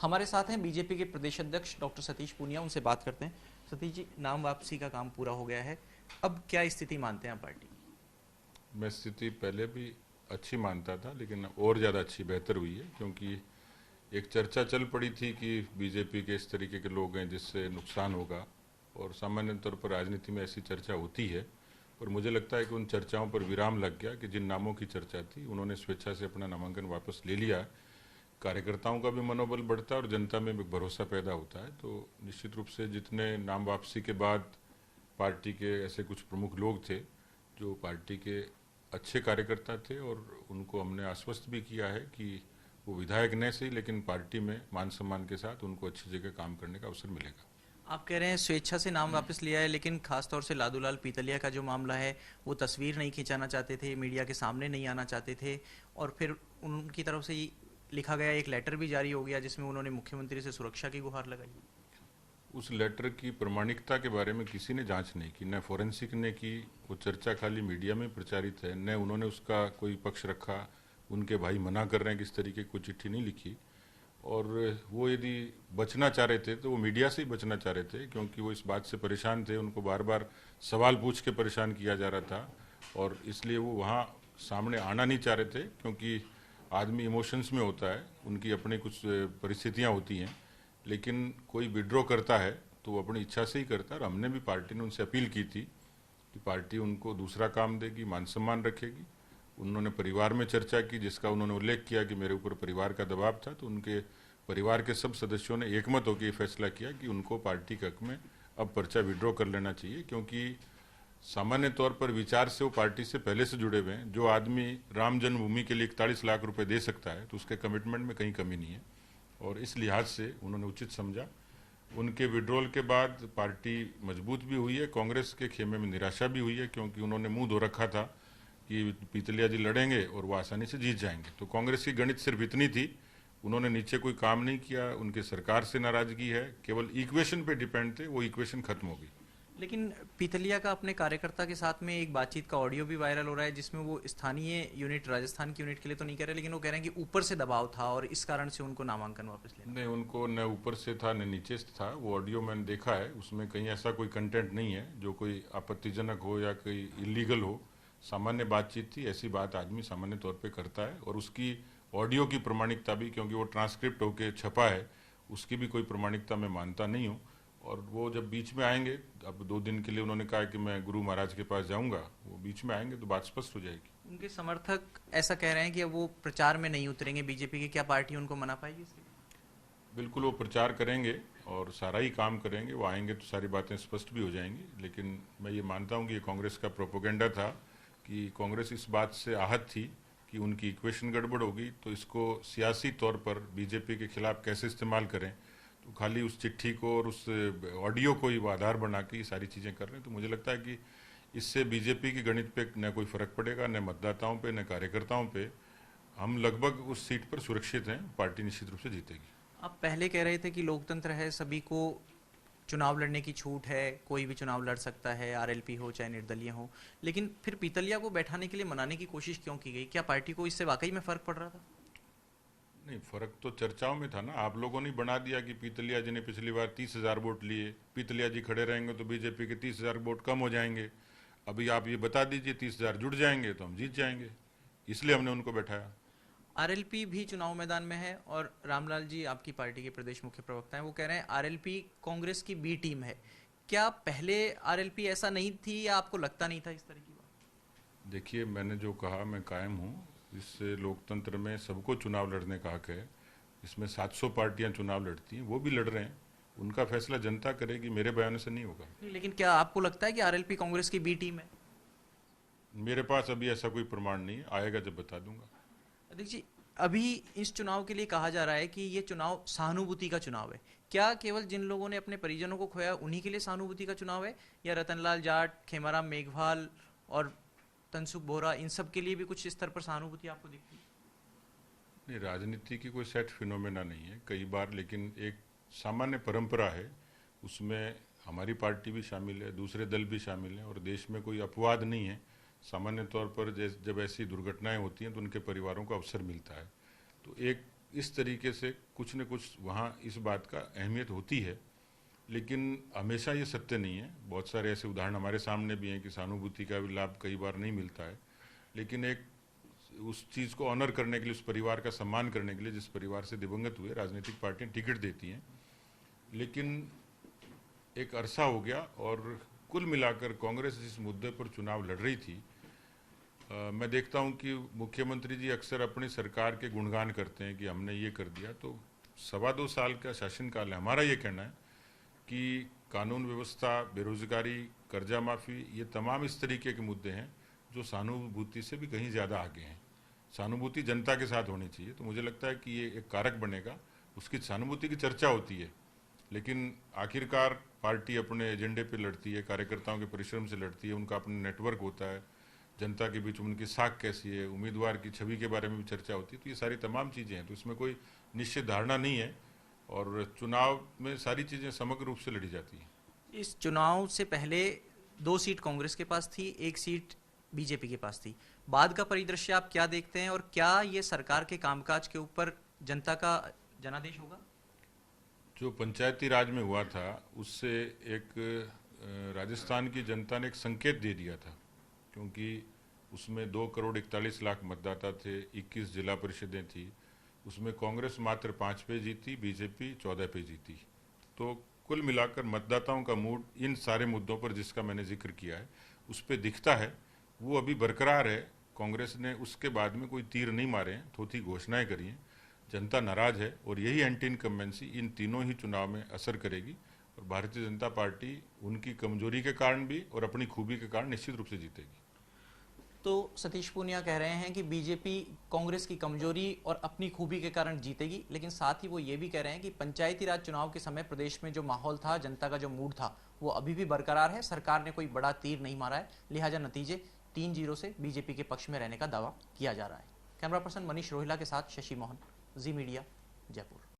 हमारे साथ हैं बीजेपी के प्रदेश अध्यक्ष डॉक्टर सतीश पूनिया, उनसे बात करते हैं। सतीश जी, नाम वापसी का काम पूरा हो गया है, अब क्या स्थिति मानते हैं पार्टी की? मैं स्थिति पहले भी अच्छी मानता था, लेकिन और ज़्यादा अच्छी बेहतर हुई है, क्योंकि एक चर्चा चल पड़ी थी कि बीजेपी के इस तरीके के लोग हैं जिससे नुकसान होगा, और सामान्य तौर पर राजनीति में ऐसी चर्चा होती है। पर मुझे लगता है कि उन चर्चाओं पर विराम लग गया कि जिन नामों की चर्चा थी उन्होंने स्वेच्छा से अपना नामांकन वापस ले लिया। कार्यकर्ताओं का भी मनोबल बढ़ता है और जनता में भी भरोसा पैदा होता है। तो निश्चित रूप से जितने नाम वापसी के बाद पार्टी के ऐसे कुछ प्रमुख लोग थे जो पार्टी के अच्छे कार्यकर्ता थे, और उनको हमने आश्वस्त भी किया है कि वो विधायक न सही लेकिन पार्टी में मान सम्मान के साथ उनको अच्छी जगह काम करने का अवसर मिलेगा। आप कह रहे हैं स्वेच्छा से नाम वापस लिया है, लेकिन खासतौर से लादूलाल पीतलिया का जो मामला है, वो तस्वीर नहीं खिंचाना चाहते थे, मीडिया के सामने नहीं आना चाहते थे, और फिर उनकी तरफ से लिखा गया एक लेटर भी जारी हो गया जिसमें उन्होंने मुख्यमंत्री से सुरक्षा की गुहार लगाई। उस लेटर की प्रमाणिकता के बारे में किसी ने जांच नहीं की, न फॉरेंसिक ने की। वो चर्चा खाली मीडिया में प्रचारित है, न उन्होंने उसका कोई पक्ष रखा। उनके भाई मना कर रहे हैं कि इस तरीके की कोई चिट्ठी नहीं लिखी। और वो यदि बचना चाह रहे थे तो वो मीडिया से ही बचना चाह रहे थे, क्योंकि वो इस बात से परेशान थे, उनको बार बार सवाल पूछ के परेशान किया जा रहा था, और इसलिए वो वहाँ सामने आना नहीं चाह रहे थे। क्योंकि आदमी इमोशंस में होता है, उनकी अपनी कुछ परिस्थितियाँ होती हैं, लेकिन कोई विड्रॉ करता है तो वो अपनी इच्छा से ही करता है। और हमने भी पार्टी ने उनसे अपील की थी कि पार्टी उनको दूसरा काम देगी, मान सम्मान रखेगी। उन्होंने परिवार में चर्चा की, जिसका उन्होंने उल्लेख किया कि मेरे ऊपर परिवार का दबाव था, तो उनके परिवार के सब सदस्यों ने एकमत होकर ये फैसला किया कि उनको पार्टी के हक में अब पर्चा विड्रॉ कर लेना चाहिए। क्योंकि सामान्य तौर पर विचार से वो पार्टी से पहले से जुड़े हुए हैं। जो आदमी राम जन्मभूमि के लिए 41 लाख रुपए दे सकता है तो उसके कमिटमेंट में कहीं कमी नहीं है, और इस लिहाज से उन्होंने उचित समझा। उनके विड्रॉल के बाद पार्टी मजबूत भी हुई है, कांग्रेस के खेमे में निराशा भी हुई है, क्योंकि उन्होंने मुंह धो रखा था कि पीतलिया जी लड़ेंगे और वो आसानी से जीत जाएंगे। तो कांग्रेस की गणित सिर्फ इतनी थी, उन्होंने नीचे कोई काम नहीं किया। उनके सरकार से नाराजगी है, केवल इक्वेशन पे डिपेंड थे, वो इक्वेशन खत्म हो गई। लेकिन पीतलिया का अपने कार्यकर्ता के साथ में एक बातचीत का ऑडियो भी वायरल हो रहा है जिसमें वो स्थानीय यूनिट, राजस्थान की यूनिट के लिए तो नहीं कह रहे, लेकिन वो कह रहे हैं कि ऊपर से दबाव था और इस कारण से उनको नामांकन वापस लेना। नहीं, उनको न ऊपर से था न नीचे से था। वो ऑडियो मैंने देखा है, उसमें कहीं ऐसा कोई कंटेंट नहीं है जो कोई आपत्तिजनक हो या कोई इलीगल हो। सामान्य बातचीत थी, ऐसी बात आदमी सामान्य तौर पे करता है। और उसकी ऑडियो की प्रमाणिकता भी, क्योंकि वो ट्रांसक्रिप्ट होके छपा है, उसकी भी कोई प्रमाणिकता मैं मानता नहीं हूँ। और वो जब बीच में आएंगे, अब 2 दिन के लिए उन्होंने कहा कि मैं गुरु महाराज के पास जाऊंगा, वो बीच में आएंगे तो बात स्पष्ट हो जाएगी। उनके समर्थक ऐसा कह रहे हैं कि अब वो प्रचार में नहीं उतरेंगे बीजेपी के, क्या पार्टी उनको मना पाएगी इसके लिए? बिल्कुल वो प्रचार करेंगे और सारा ही काम करेंगे। वो आएंगे तो सारी बातें स्पष्ट भी हो जाएंगी। लेकिन मैं ये मानता हूँ कि ये कांग्रेस का प्रोपोगेंडा था, कि कांग्रेस इस बात से आहत थी कि उनकी इक्वेशन गड़बड़ होगी, तो इसको सियासी तौर पर बीजेपी के खिलाफ कैसे इस्तेमाल करें। तो खाली उस चिट्ठी को और उस ऑडियो को ही वो आधार बना के ये सारी चीज़ें कर रहे हैं। तो मुझे लगता है कि इससे बीजेपी की गणित पे न कोई फर्क पड़ेगा, न मतदाताओं पे, न कार्यकर्ताओं पे। हम लगभग उस सीट पर सुरक्षित हैं, पार्टी निश्चित रूप से जीतेगी। आप पहले कह रहे थे कि लोकतंत्र है, सभी को चुनाव लड़ने की छूट है, कोई भी चुनाव लड़ सकता है, आरएलपी हो चाहे निर्दलीय हो, लेकिन फिर पीतलिया को बैठाने के लिए मनाने की कोशिश क्यों की गई? क्या पार्टी को इससे वाकई में फर्क पड़ रहा था? नहीं, फर्क तो चर्चाओं में था ना। आप लोगों ने बना दिया कि पीतलिया जी ने पिछली बार 30,000 वोट लिए, पीतलिया जी खड़े रहेंगे तो बीजेपी के 30,000 वोट कम हो जाएंगे। अभी आप ये बता दीजिए 30,000 जुड़ जाएंगे तो हम जीत जाएंगे, इसलिए हमने उनको बैठाया। आरएलपी भी चुनाव मैदान में है, और रामलाल जी आपकी पार्टी के प्रदेश मुख्य प्रवक्ता हैं, वो कह रहे हैं आरएलपी कांग्रेस की बी टीम है। क्या पहले आरएलपी ऐसा नहीं थी, या आपको लगता नहीं था इस तरह की बात? देखिए, मैंने जो कहा मैं कायम हूँ। इस लोकतंत्र में सबको चुनाव लड़ने का हक है। इसमें 700 पार्टियां चुनाव लड़ती हैं, वो भी लड़ रहे हैं। उनका फैसला जनता करेगी, मेरे बयान से नहीं होगा। लेकिन क्या आपको लगता है कि आरएलपी कांग्रेस की बी टीम है? मेरे पास अभी ऐसा कोई प्रमाण नहीं है, आएगा जब बता दूंगा। अध्यक्ष जी, अभी इस चुनाव के लिए कहा जा रहा है कि ये चुनाव सहानुभूति का चुनाव है। क्या केवल जिन लोगों ने अपने परिजनों को खोया उन्हीं के लिए सहानुभूति का चुनाव है, या रतनलाल जाट, खेमाराम मेघवाल और तनसुख बोहरा, इन सब के लिए भी कुछ इस स्तर पर सहानुभूति आपको दिखती है? नहीं, राजनीति की कोई सेट फिनोमेना नहीं है कई बार, लेकिन एक सामान्य परंपरा है, उसमें हमारी पार्टी भी शामिल है, दूसरे दल भी शामिल हैं, और देश में कोई अपवाद नहीं है। सामान्य तौर पर जब ऐसी दुर्घटनाएं होती हैं तो उनके परिवारों को अवसर मिलता है। तो एक इस तरीके से कुछ न कुछ वहाँ इस बात का अहमियत होती है, लेकिन हमेशा ये सत्य नहीं है। बहुत सारे ऐसे उदाहरण हमारे सामने भी हैं कि सहानुभूति का भी लाभ कई बार नहीं मिलता है, लेकिन एक उस चीज़ को ऑनर करने के लिए, उस परिवार का सम्मान करने के लिए जिस परिवार से दिवंगत हुए, राजनीतिक पार्टियां टिकट देती हैं। लेकिन एक अरसा हो गया और कुल मिलाकर कांग्रेस जिस मुद्दे पर चुनाव लड़ रही थी, मैं देखता हूं कि मुख्यमंत्री जी अक्सर अपनी सरकार के गुणगान करते हैं कि हमने ये कर दिया। तो 2.25 साल का शासनकाल है। हमारा ये कहना है कि कानून व्यवस्था, बेरोजगारी, कर्जा माफ़ी, ये तमाम इस तरीके के मुद्दे हैं जो सहानुभूति से भी कहीं ज़्यादा आगे हैं। सहानुभूति जनता के साथ होनी चाहिए। तो मुझे लगता है कि ये एक कारक बनेगा। उसकी सहानुभूति की चर्चा होती है, लेकिन आखिरकार पार्टी अपने एजेंडे पे लड़ती है, कार्यकर्ताओं के परिश्रम से लड़ती है, उनका अपना नेटवर्क होता है, जनता के बीच उनकी साख कैसी है, उम्मीदवार की छवि के बारे में भी चर्चा होती है। तो ये सारी तमाम चीज़ें हैं, तो इसमें कोई निश्चित धारणा नहीं है और चुनाव में सारी चीज़ें समग्र रूप से लड़ी जाती हैं। इस चुनाव से पहले 2 सीट कांग्रेस के पास थी, 1 सीट बीजेपी के पास थी। बाद का परिदृश्य आप क्या देखते हैं और क्या ये सरकार के कामकाज के ऊपर जनता का जनादेश होगा? जो पंचायती राज में हुआ था उससे एक राजस्थान की जनता ने एक संकेत दे दिया था, क्योंकि उसमें 2,41,00,000 मतदाता थे, 21 जिला परिषदें थी। उसमें कांग्रेस मात्र 5 पे जीती, बीजेपी 14 पे जीती। तो कुल मिलाकर मतदाताओं का मूड इन सारे मुद्दों पर जिसका मैंने जिक्र किया है उस पर दिखता है, वो अभी बरकरार है। कांग्रेस ने उसके बाद में कोई तीर नहीं मारे हैं, थोथी घोषणाएं करी हैं। जनता नाराज है और यही एंटी इनकम्बेंसी इन तीनों ही चुनाव में असर करेगी और भारतीय जनता पार्टी उनकी कमजोरी के कारण भी और अपनी खूबी के कारण निश्चित रूप से जीतेगी। तो सतीश पूनिया कह रहे हैं कि बीजेपी कांग्रेस की कमजोरी और अपनी खूबी के कारण जीतेगी, लेकिन साथ ही वो ये भी कह रहे हैं कि पंचायती राज चुनाव के समय प्रदेश में जो माहौल था, जनता का जो मूड था, वो अभी भी बरकरार है। सरकार ने कोई बड़ा तीर नहीं मारा है, लिहाजा नतीजे 3-0 से बीजेपी के पक्ष में रहने का दावा किया जा रहा है। कैमरा पर्सन मनीष रोहिला के साथ शशि मोहन, जी मीडिया, जयपुर।